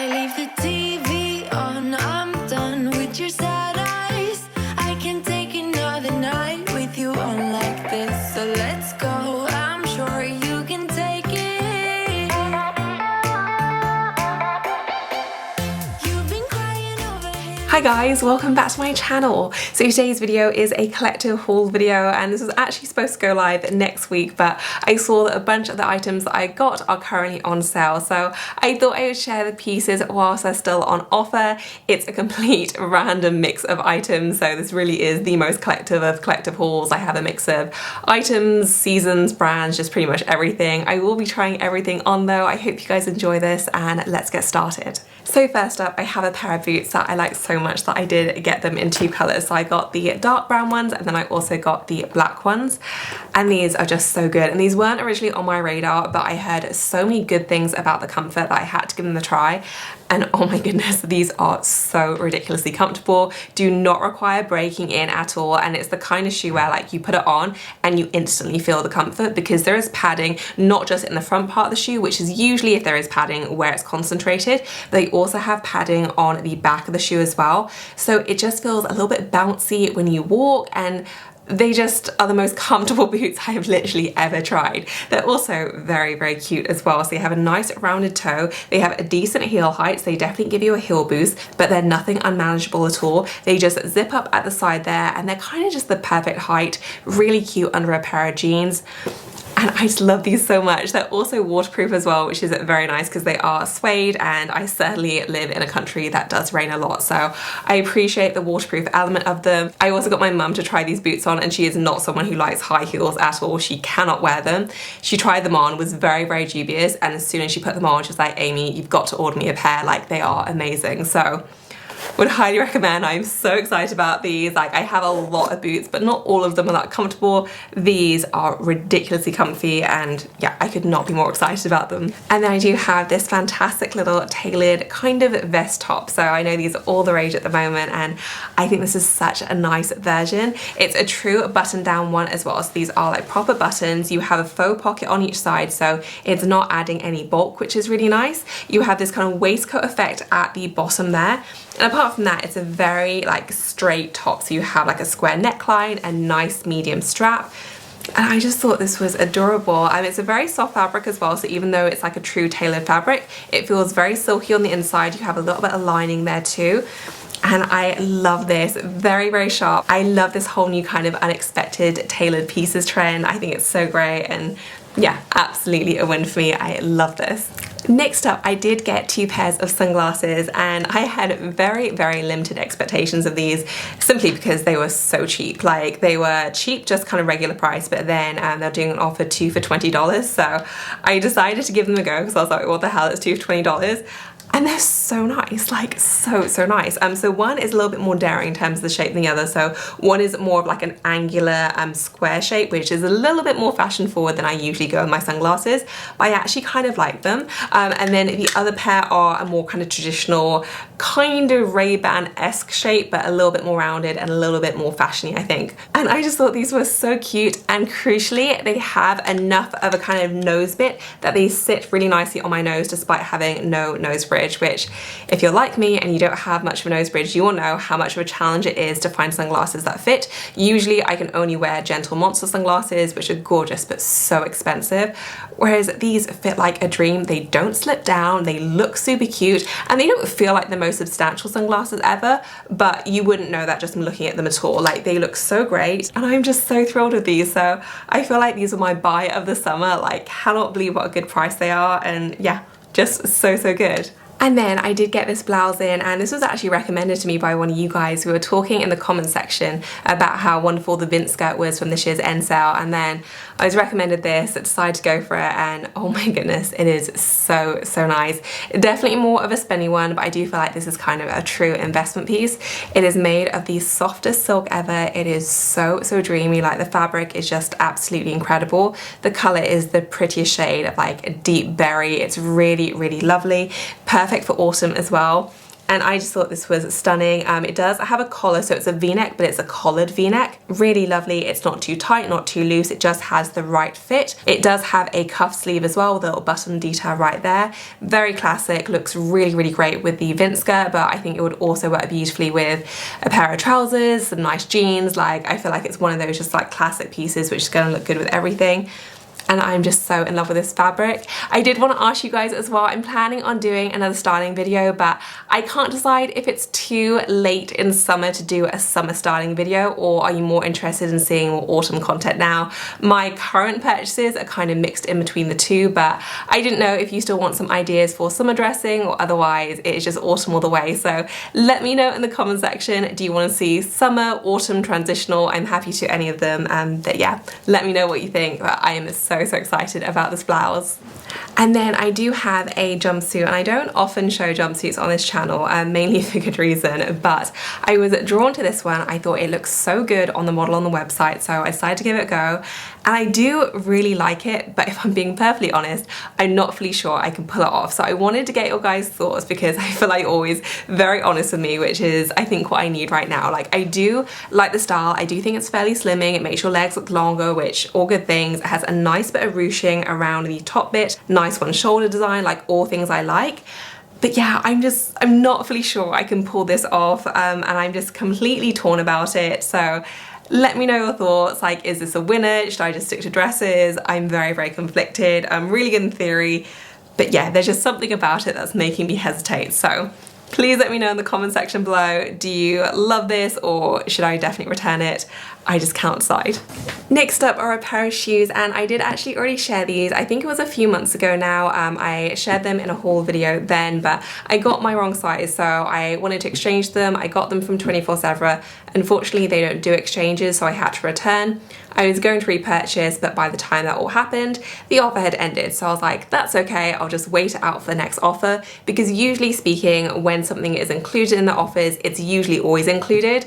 I leave the TV on, I'm done with your sad eyes. I can take another night with you on like this. So let's go, I'm sure you can take it. You've been crying over him. Hi guys, welcome back to my channel. So today's video is a collective haul video, and this was actually supposed to go live next week, but I saw that a bunch of the items that I got are currently on sale, so I thought I would share the pieces whilst they're still on offer. It's a complete random mix of items, so this really is the most collective of collective hauls. I have a mix of items, seasons, brands, just pretty much everything. I will be trying everything on though. I hope you guys enjoy this, and let's get started. So first up, I have a pair of boots that I like so much that I did get them in two colours. So I got the dark brown ones, and then I also got the black ones, and these are just so good. And these weren't originally on my radar, but I heard so many good things about the comfort that I had to give them a try. And oh my goodness, these are so ridiculously comfortable, do not require breaking in at all, and it's the kind of shoe where like you put it on and you instantly feel the comfort, because there is padding not just in the front part of the shoe, which is usually, if there is padding, where it's concentrated, but they also have padding on the back of the shoe as well. So it just feels a little bit bouncy when you walk, and they just are the most comfortable boots I have literally ever tried. They're also very, very cute as well. So they have a nice rounded toe, they have a decent heel height, so they definitely give you a heel boost, but they're nothing unmanageable at all. They just zip up at the side there, and they're kind of just the perfect height, really cute under a pair of jeans. And I just love these so much. They're also waterproof as well, which is very nice because they are suede, and I certainly live in a country that does rain a lot, so I appreciate the waterproof element of them. I also got my mum to try these boots on, and she is not someone who likes high heels at all. She cannot wear them. She tried them on, was very, very dubious, and as soon as she put them on, she was like, Amy, you've got to order me a pair, like they are amazing. So would highly recommend. I'm so excited about these. Like, I have a lot of boots, but not all of them are that comfortable. These are ridiculously comfy, and yeah, I could not be more excited about them. And then I do have this fantastic little tailored kind of vest top. So I know these are all the rage at the moment, and I think this is such a nice version. It's a true button down one as well. So these are like proper buttons. You have a faux pocket on each side, so it's not adding any bulk, which is really nice. You have this kind of waistcoat effect at the bottom there. And apart from that, it's a very like straight top, so you have like a square neckline and nice medium strap. And I just thought this was adorable. And it's a very soft fabric as well, so even though it's like a true tailored fabric, it feels very silky on the inside. You have a little bit of lining there too. And I love this, very, very sharp. I love this whole new kind of unexpected tailored pieces trend. I think it's so great, and yeah, absolutely a win for me. I love this. Next up, I did get two pairs of sunglasses, and I had very, very limited expectations of these simply because they were so cheap. Like, they were cheap, just kind of regular price, but then they're doing an offer 2 for $20. So I decided to give them a go because I was like, what the hell, it's 2 for $20. And they're so nice, like so nice. So one is a little bit more daring in terms of the shape than the other. So one is more of like an angular square shape, which is a little bit more fashion forward than I usually go with my sunglasses, but I actually kind of like them. And then the other pair are a more kind of traditional, kind of Ray-Ban-esque shape, but a little bit more rounded and a little bit more fashiony, I think. And I just thought these were so cute, and crucially, they have enough of a kind of nose bit that they sit really nicely on my nose despite having no nose bridge. Which, if you're like me and you don't have much of a nose bridge, you will know how much of a challenge it is to find sunglasses that fit. Usually I can only wear Gentle Monster sunglasses, which are gorgeous but so expensive, whereas these fit like a dream. They don't slip down, they look super cute, and they don't feel like the most substantial sunglasses ever, but you wouldn't know that just from looking at them at all. Like, they look so great, and I'm just so thrilled with these. So I feel like these are my buy of the summer. Like, cannot believe what a good price they are, and yeah, just so good. And then I did get this blouse in, and this was actually recommended to me by one of you guys who were talking in the comments section about how wonderful the Vince skirt was from this year's end sale, and then I was recommended this, I decided to go for it, and oh my goodness, it is so nice. Definitely more of a spenny one, but I do feel like this is kind of a true investment piece. It is made of the softest silk ever. It is so dreamy. Like, the fabric is just absolutely incredible. The color is the prettiest shade of like a deep berry. It's really lovely. Perfect for autumn as well. and I just thought this was stunning. It does have a collar, so it's a v-neck, but it's a collared v-neck. Really lovely. It's not too tight, not too loose. It just has the right fit. It does have a cuff sleeve as well with a little button detail right there. Very classic, looks really, really great with the vince skirt, but I think it would also work beautifully with a pair of trousers, some nice jeans. Like, I feel like it's one of those just like classic pieces which is going to look good with everything. And I'm just so in love with this fabric. I did want to ask you guys as well, I'm planning on doing another styling video, but I can't decide if it's too late in summer to do a summer styling video, or are you more interested in seeing more autumn content now? My current purchases are kind of mixed in between the two, but I didn't know if you still want some ideas for summer dressing, or otherwise it is just autumn all the way. So let me know in the comment section, do you want to see summer, autumn, transitional? I'm happy to any of them, but yeah, let me know what you think. But I am so excited about this blouse. And then I do have a jumpsuit, and I don't often show jumpsuits on this channel, mainly for good reason, but I was drawn to this one. I thought it looks so good on the model on the website, so I decided to give it a go. And I do really like it, but if I'm being perfectly honest, I'm not fully sure I can pull it off. So I wanted to get your guys' thoughts, because I feel like you're always very honest with me, which is I think what I need right now. Like, I do like the style. I do think it's fairly slimming. It makes your legs look longer, which all good things. It has a nice bit of ruching around the top bit, nice one shoulder design, like all things I like. But yeah, I'm not fully sure I can pull this off, and I'm just completely torn about it. So let me know your thoughts. Like, is this a winner? Should I just stick to dresses? I'm very, very conflicted. I'm really good in theory, but yeah, there's just something about it that's making me hesitate. So please let me know in the comment section below. Do you love this, or should I definitely return it? I just can't decide. Next up are a pair of shoes, and I did actually already share these. I think it was a few months ago now. I shared them in a haul video then, but I got my wrong size, so I wanted to exchange them. I got them from 24/7. Unfortunately, they don't do exchanges, so I had to return. I was going to repurchase, but by the time that all happened, the offer had ended. So I was like, that's okay, I'll just wait it out for the next offer, because usually speaking, when something is included in the offers, it's usually always included.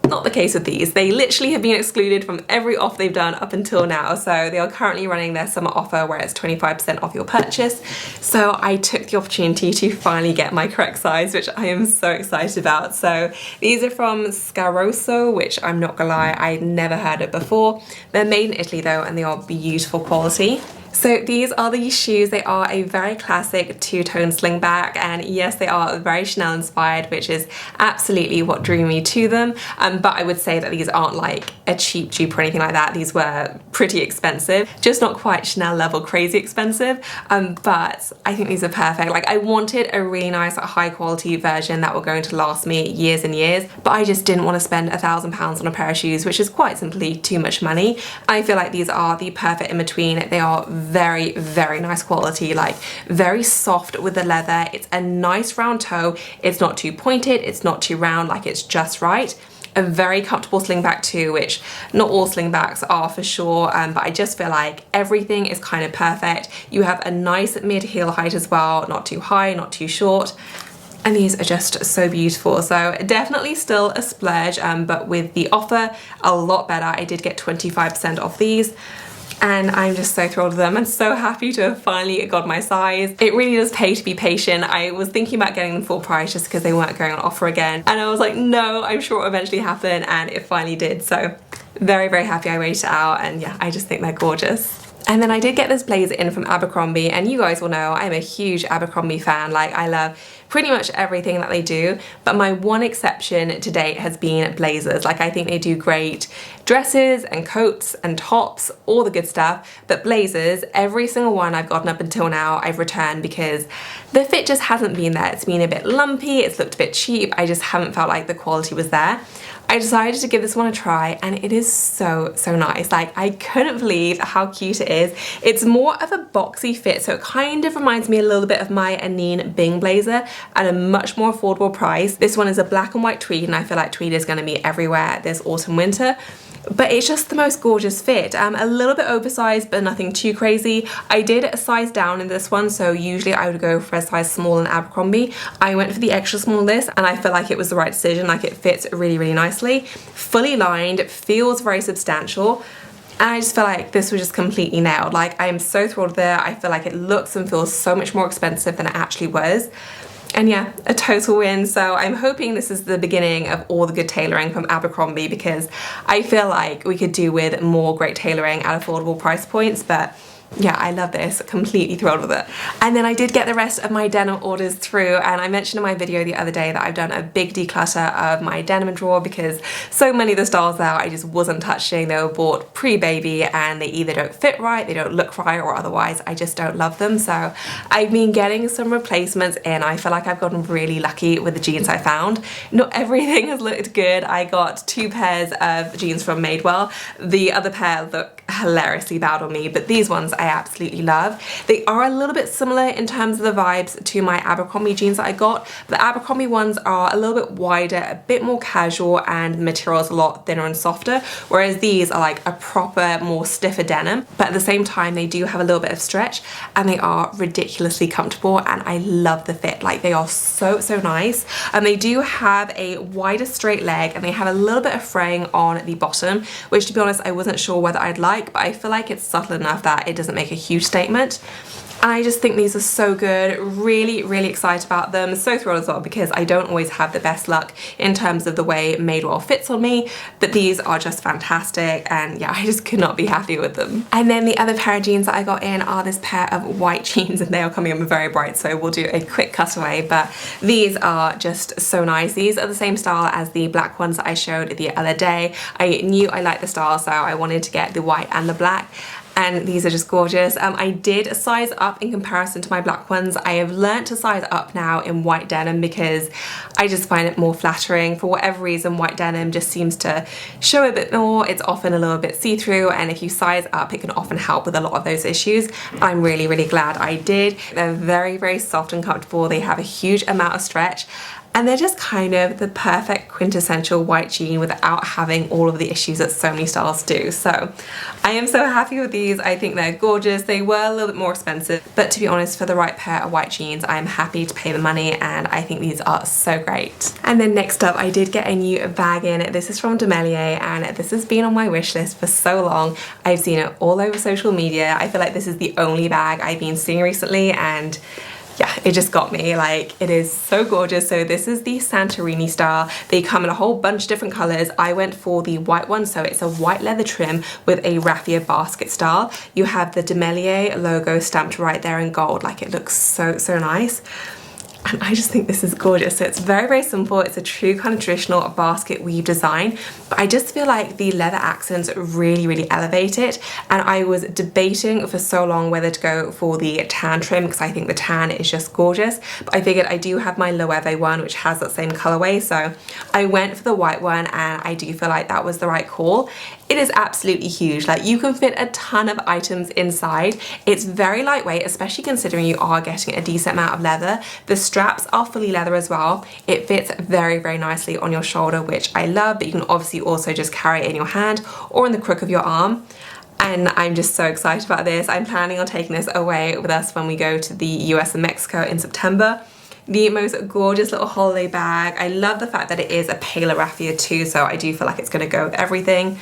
Not the case with these. They literally have been excluded from every offer they've done up until now. So they are currently running their summer offer where it's 25% off your purchase. So I took the opportunity to finally get my correct size, which I am so excited about. So these are from Scaroso, which I'm not gonna lie, I'd never heard of before. They're made in Italy though, and they are beautiful quality. So these are the shoes. They are a very classic two-tone slingback, and yes, they are very Chanel inspired, which is absolutely what drew me to them. But I would say that these aren't like a cheap dupe or anything like that. These were pretty expensive, just not quite Chanel level crazy expensive, but I think these are perfect. Like, I wanted a really nice high quality version that were going to last me years and years, but I just didn't want to spend £1,000 on a pair of shoes, which is quite simply too much money. I feel like these are the perfect in between. They are very, very nice quality, like very soft with the leather. It's a nice round toe. It's not too pointed, it's not too round, like it's just right. A very comfortable slingback too, which not all slingbacks are for sure, but I just feel like everything is kind of perfect. You have a nice mid heel height as well, not too high, not too short. And these are just so beautiful. So definitely still a splurge, but with the offer, a lot better. I did get 25% off these, and I'm just so thrilled with them and so happy to have finally got my size. It really does pay to be patient. I was thinking about getting them full price just because they weren't going on offer again, and I was like, no, I'm sure it'll eventually happen, and it finally did. So very, very happy I waited out, and yeah, I just think they're gorgeous. And then I did get this blazer in from Abercrombie, and you guys will know I'm a huge Abercrombie fan. Like, I love pretty much everything that they do, but my one exception to date has been blazers. Like, I think they do great dresses and coats and tops, all the good stuff, but blazers, every single one I've gotten up until now, I've returned because the fit just hasn't been there. It's been a bit lumpy, it's looked a bit cheap, I just haven't felt like the quality was there. I decided to give this one a try, and it is so, so nice. Like, I couldn't believe how cute it is. It's more of a boxy fit, so it kind of reminds me a little bit of my Anine Bing blazer at a much more affordable price. This one is a black and white tweed, and I feel like tweed is going to be everywhere this autumn winter. But it's just the most gorgeous fit. A little bit oversized, but nothing too crazy. I did a size down in this one, so usually I would go for a size small in Abercrombie. I went for the extra small in this, and I feel like it was the right decision. Like, it fits really, really nicely. Fully lined, feels very substantial. And I just feel like this was just completely nailed. Like, I am so thrilled there. I feel like it looks and feels so much more expensive than it actually was. And yeah, a total win. So I'm hoping this is the beginning of all the good tailoring from Abercrombie, because I feel like we could do with more great tailoring at affordable price points. But yeah, I love this, completely thrilled with it. And then I did get the rest of my denim orders through, and I mentioned in my video the other day that I've done a big declutter of my denim drawer because so many of the styles there I just wasn't touching. They were bought pre-baby and they either don't fit right, they don't look right, or otherwise I just don't love them. So I've been getting some replacements in. I feel like I've gotten really lucky with the jeans I found. Not everything has looked good. I got 2 pairs of jeans from Madewell. The other pair look hilariously bad on me, but these ones I absolutely love. They are a little bit similar in terms of the vibes to my Abercrombie jeans that I got. The Abercrombie ones are a little bit wider, a bit more casual, and the material is a lot thinner and softer, whereas these are like a proper, more stiffer denim, but at the same time they do have a little bit of stretch and they are ridiculously comfortable, and I love the fit. Like, they are so nice. And they do have a wider straight leg and they have a little bit of fraying on the bottom, which to be honest I wasn't sure whether I'd like, but I feel like it's subtle enough that it doesn't make a huge statement. And I just think these are so good. Really excited about them. So thrilled as well because I don't always have the best luck in terms of the way Madewell fits on me, but these are just fantastic, and yeah, I just could not be happy with them. And then the other pair of jeans that I got in are this pair of white jeans, and they are coming in very bright, so we'll do a quick cutaway, but these are just so nice. These are the same style as the black ones that I showed the other day. I knew I liked the style, so I wanted to get the white and the black. And these are just gorgeous. I did size up in comparison to my black ones. I have learnt to size up now in white denim because I just find it more flattering. For whatever reason, white denim just seems to show a bit more. It's often a little bit see-through, and if you size up, it can often help with a lot of those issues. I'm really glad I did. They're very soft and comfortable. They have a huge amount of stretch, and they're just kind of the perfect quintessential white jean without having all of the issues that so many styles do. So I am so happy with these. I think they're gorgeous. They were a little bit more expensive, but to be honest, for the right pair of white jeans, I'm happy to pay the money, and I think these are so great. And then next up, I did get a new bag in. This is from Demellier, and this has been on my wish list for so long. I've seen it all over social media. I feel like this is the only bag I've been seeing recently, and yeah, it just got me. Like, it is so gorgeous. So this is the Santorini style. They come in a whole bunch of different colors. I went for the white one, so it's a white leather trim with a raffia basket style. You have the Demellier logo stamped right there in gold. Like, it looks so nice. And I just think this is gorgeous. So it's very simple. It's a true kind of traditional basket weave design, but I just feel like the leather accents really elevate it. And I was debating for so long whether to go for the tan trim because I think the tan is just gorgeous, but I figured I do have my Loewe one which has that same colorway, so I went for the white one, and I do feel like that was the right call. It is absolutely huge. Like, you can fit a ton of items inside. It's very lightweight, especially considering you are getting a decent amount of leather. The straps are fully leather as well. It fits very nicely on your shoulder, which I love, but you can obviously also just carry it in your hand or in the crook of your arm. And I'm just so excited about this. I'm planning on taking this away with us when we go to the US and Mexico in September. The most gorgeous little holiday bag. I love the fact that it is a paler raffia too, so I do feel like it's going to go with everything.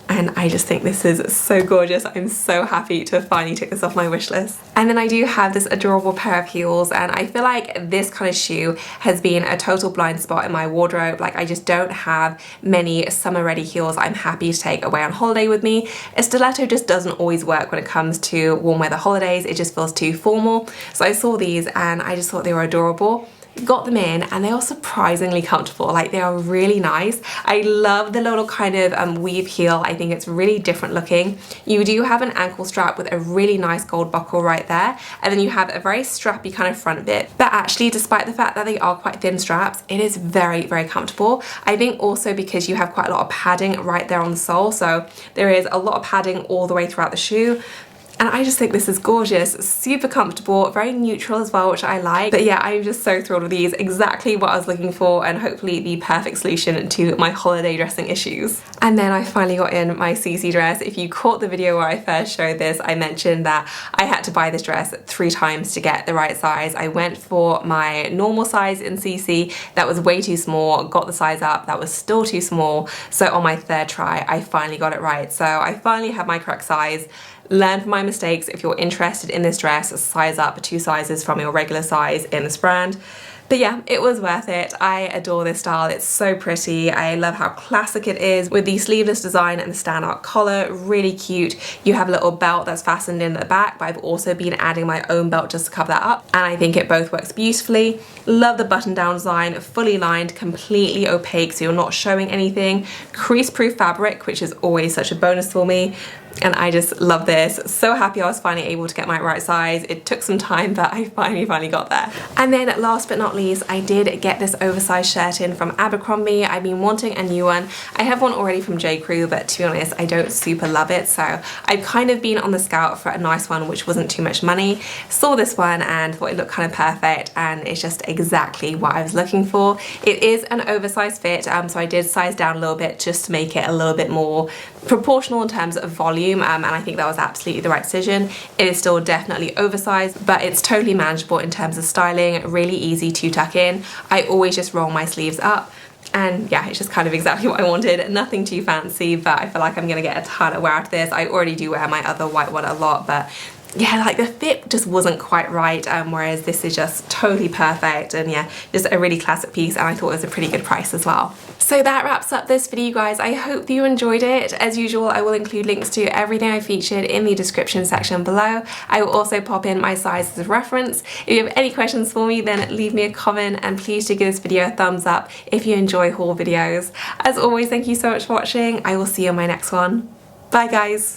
And I just think this is so gorgeous. I'm so happy to finally tick this off my wish list. And then I do have this adorable pair of heels, and I feel like this kind of shoe has been a total blind spot in my wardrobe. Like, I just don't have many summer ready heels I'm happy to take away on holiday with me. A stiletto just doesn't always work when it comes to warm weather holidays. It just feels too formal. So I saw these and I just thought they were adorable. Got them in, and they are surprisingly comfortable. Like, they are really nice. I love the little kind of weave heel. I think it's really different looking. You do have an ankle strap with a really nice gold buckle right there, and then you have a very strappy kind of front bit, but actually, despite the fact that they are quite thin straps, it is very comfortable. I think also because you have quite a lot of padding right there on the sole, so there is a lot of padding all the way throughout the shoe. And I just think this is gorgeous, super comfortable, very neutral as well, which I like. But yeah, I'm just so thrilled with these. Exactly what I was looking for, and hopefully the perfect solution to my holiday dressing issues. And then I finally got in my CC dress. If you caught the video where I first showed this, I mentioned that I had to buy this dress 3 times to get the right size. I went for my normal size in CC, that was way too small, got the size up, that was still too small. So on my 3rd try, I finally got it right. So I finally have my correct size. Learn from my mistakes. If you're interested in this dress, size up 2 sizes from your regular size in this brand. But yeah, it was worth it. I adore this style. It's so pretty. I love how classic it is with the sleeveless design and the standout collar. Really cute. You have a little belt that's fastened in at the back, but I've also been adding my own belt just to cover that up, and I think it both works beautifully. Love the button down design, fully lined, completely opaque, so you're not showing anything. Crease proof fabric, which is always such a bonus for me. And I just love this. So happy I was finally able to get my right size. It took some time, but I finally got there. And then last but not least, I did get this oversized shirt in from Abercrombie. I've been wanting a new one. I have one already from J. Crew, but to be honest, I don't super love it. So I've kind of been on the scout for a nice one, which wasn't too much money. Saw this one and thought it looked kind of perfect, and it's just exactly what I was looking for. It is an oversized fit, so I did size down a little bit just to make it a little bit more proportional in terms of volume. And I think that was absolutely the right decision. It is still definitely oversized, but it's totally manageable in terms of styling, really easy to tuck in. I always just roll my sleeves up, and yeah, it's just kind of exactly what I wanted. Nothing too fancy, but I feel like I'm gonna get a ton of wear out of this. I already do wear my other white one a lot, but yeah, like the fit just wasn't quite right, whereas this is just totally perfect, and yeah, just a really classic piece, and I thought it was a pretty good price as well. So that wraps up this video, guys. I hope that you enjoyed it. As usual, I will include links to everything I featured in the description section below. I will also pop in my sizes of reference. If you have any questions for me, then leave me a comment, and please do give this video a thumbs up if you enjoy haul videos. As always, thank you so much for watching. I will see you on my next one. Bye, guys.